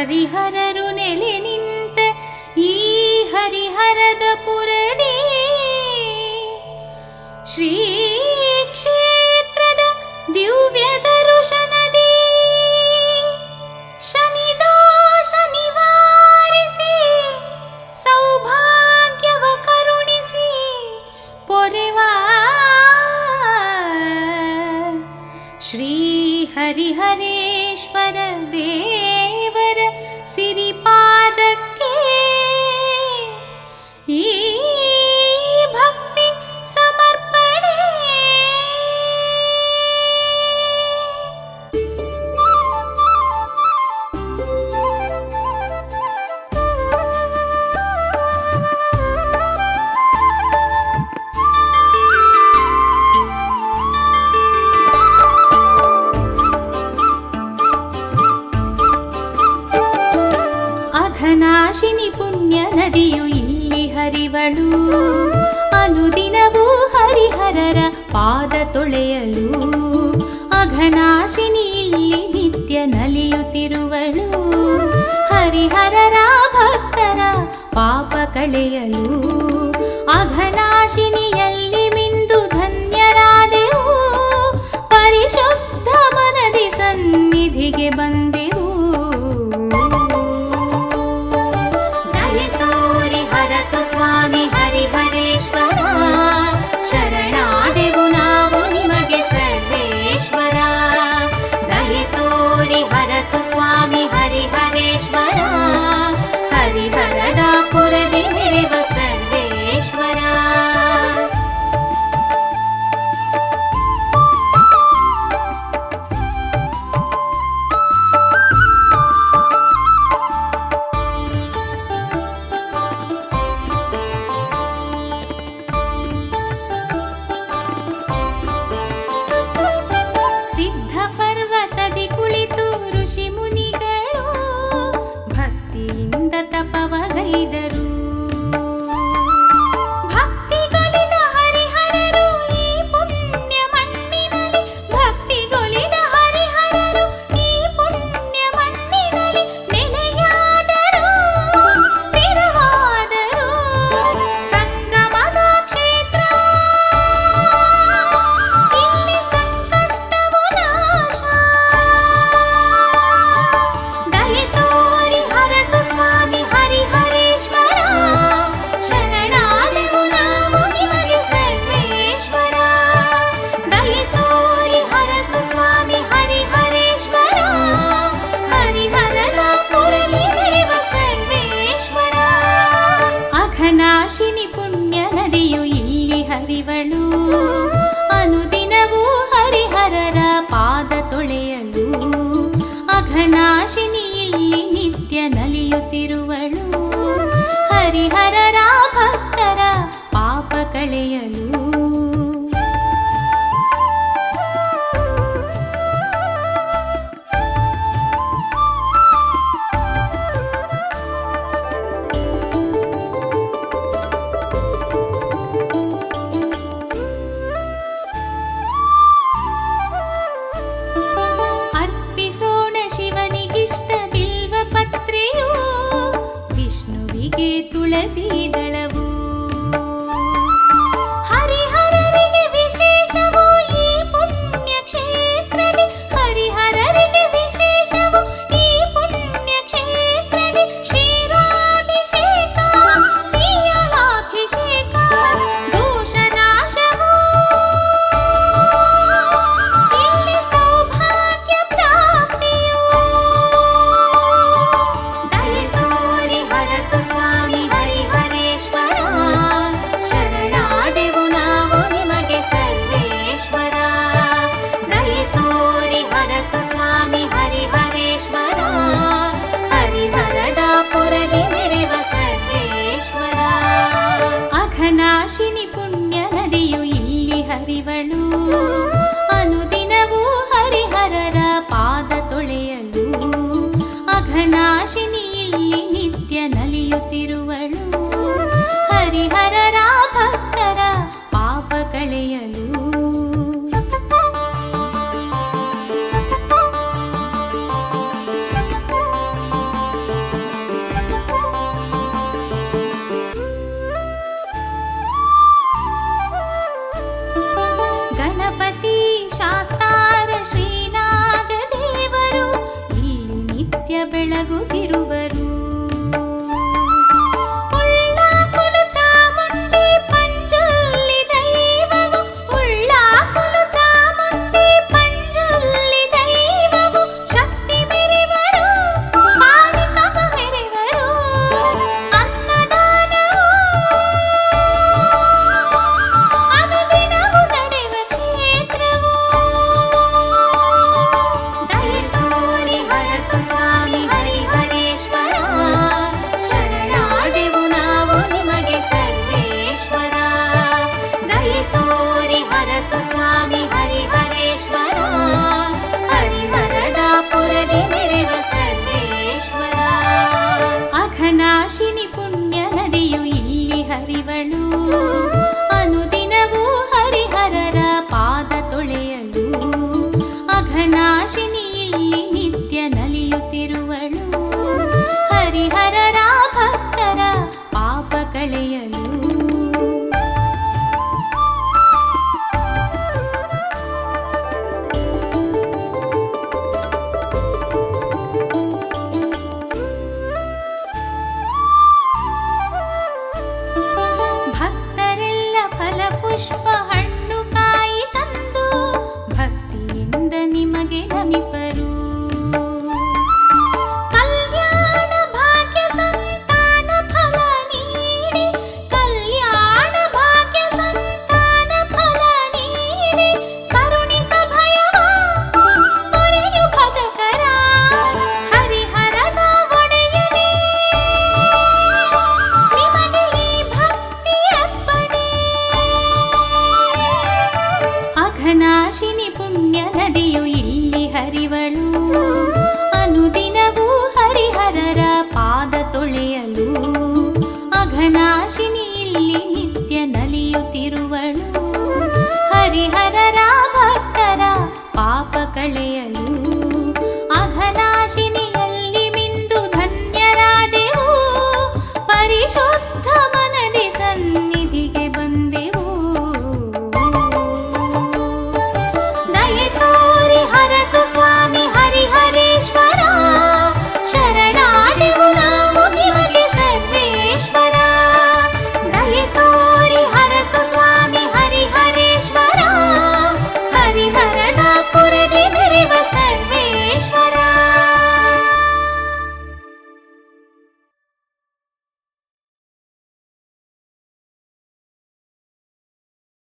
ಹರಿಹರರು ನೆಲೆ ನಿಂತ ಈ ಹರಿಹರದ ಪುರದಿ ಶ್ರೀ ಕ್ಷೇತ್ರದ ದಿವ್ಯ ದರ್ಶನದಿ ಶನಿದೋಷ ನಿವಾರಿಸಿ ಸೌಭಾಗ್ಯವ ಕರುಣಿಸಿ ಪೊರೆವಾ ಶ್ರೀ ಹರಿಹರೇಶ್ವರ ದೇವರ ಸಿರಿಪಾದಕ್ಕೆ ಈ ಭಕ್ತಿ ಸಮರ್ಪಣೆ. ಅಘನಾಶಿನಿ ಪುಣ್ಯ ನದಿಯು ಇಲ್ಲಿ ಹರಿವಳು, ಅನುದಿನವೂ ಹರಿಹರರ ಪಾದ ತೊಳೆಯಲು. ಅಘನಾಶಿನಿ ಇಲ್ಲಿ ನಿತ್ಯ ನಲಿಯುತ್ತಿರುವಳು, ಹರಿಹರರ ಭಕ್ತರ ಪಾಪ ಕಳೆಯಲು. ಅಘನಾಶಿನಿಯಲ್ಲಿ ಮಿಂದು ಧನ್ಯರಾದೆವು, ಪರಿಶುದ್ಧ ಮನದಿ ಸನ್ನಿಧಿಗೆ ಬಂದೆವು. ಹರಸು ಸ್ವಾಮಿ ಹರಿಹರೇಶ್ವರ, ಶರಣಾದೆವು ನಾವು ನಿಮಗೆ ಸರ್ವೇಶ್ವರ. ದಯೆ ತೋರಿ ಹರಸು ಸ್ವಾಮಿ ಹರಿಹರೇಶ್ವರ, ಹರಿಹರದ ಪುರದಿ ಮೆರೆವ ಸರ್ವೇಶ್ವರ. ಪರ್ವತದಿ ಕುಳಿತು ಋಷಿ ಮುನಿಗಳು ಭಕ್ತಿಯಿಂದ ತಪವಗೈದರು. ಭಕ್ತಿಗೊಲಿದ ಹರಿಹರರು ಈ ಪುಣ್ಯ ಮಣ್ಣಿನಲ್ಲಿ, ಭಕ್ತಿಗೊಲಿದ ಹರಿಹರರು ಈ ಪುಣ್ಯ ಮಣ್ಣಿನಲ್ಲಿ ನೆಲೆಯಾದರು, ಸ್ಥಿರವಾದರು. ಸಂಗಮದ ಕ್ಷೇತ್ರ ಇಲ್ಲಿ ಸಂಕಷ್ಟವು ನಾಶ. ದಯೆ ತೋರಿ ಹರಸು ಸ್ವಾಮಿ ಹರಿಹರೇಶ್ವರ, ಶರಣಾದೆವು ನಾವು ನಿಮಗೆ ಸರ್ವೇಶ್ವರ. ದಯೆ ತೋರಿ ಹರಸು ಸ್ವಾಮಿ ಹರಿಹರೇಶ್ವರ, ಹರಿಹರದ ಪುರದಿ ಮೆರೆವ ಸರ್ವೇಶ್ವರ. ಅಘನಾಶಿನಿ ಪುಣ್ಯ ನದಿಯು ಇಲ್ಲಿ ಹರಿವಳು, ಅನುದಿನವೂ ಹರಿಹರರ ಪಾದ ತೊಳೆಯಲು. ಅಘನಾಶಿನಿ ಇಲ್ಲಿ ನಿತ್ಯ ನಲಿಯುತ್ತಿರುವಳು, ಹರಿಹರರ ಭಕ್ತರ ಪಾಪ ಕಳೆಯಲು. ಅರ್ಪಿಸೋಣ ಶಿವನಿಗಿಷ್ಟ ಬಿಲ್ವ ಪತ್ರೆಯು, ವಿಷ್ಣುವಿಗೆ ತುಳಸಿ ದಳವು. ಹರಿಹರರಿಗೆ ವಿಶೇಷವು ಈ ಪುಣ್ಯ ಕ್ಷೇತ್ರದಿ, ಹರಿಹರರಿಗೆ ವಿಶೇಷವು ಈ ಪುಣ್ಯ ಕ್ಷೇತ್ರದಿ. ಕ್ಷೀರಾಭಿಷೇಕ ಸಿಯಲಾಭಿಷೇಕ, ದೋಷನಾಶವು ಇಲ್ಲಿ ಸೌಭಾಗ್ಯ ಪ್ರಾಪ್ತಿಯು. ದಯೆ ತೋರಿ ಹರಸು ಸ್ವಾಮಿ ಹರಿಹರೇಶ್ವರ, ಅಘನಾಶಿನಿ ಇಲ್ಲಿ ನಿತ್ಯ ನಲಿಯುತ್ತಿರುವಳು, ಹರಿಹರರ ಭಕ್ತರ ಪಾಪ ಕಳೆಯಲು. ಭಕ್ತರೆಲ್ಲ ಫಲಪುಷ್ಪ ಹಣ್ಣು ಕಾಯಿ ತಂದು ಭಕ್ತಿಯಿಂದ ನಿಮಗೆ ನಮಿಪರು. ಕಲ್ಯಾಣ ಭಾಗ್ಯ ಸಂತಾನ ಫಲ ನೀಡಿ, ಕಲ್ಯಾಣ ಭಾಗ್ಯ ಸಂತಾನ ಫಲ ನೀಡಿ, ಕರುಣಿಸ ಭಯವ ತೊರೆಯು ಭಜಕರ, ಹರಿಹರದ ಒಡೆಯನೇ ನಿಮಗೆ ಈ ಭಕ್ತಿ ಅರ್ಪಣೆ. ಅಘನಾಶಿನಿ ಪುಣ್ಯ ನದಿಯು ಇಲ್ಲಿ ಹರಿವಳು,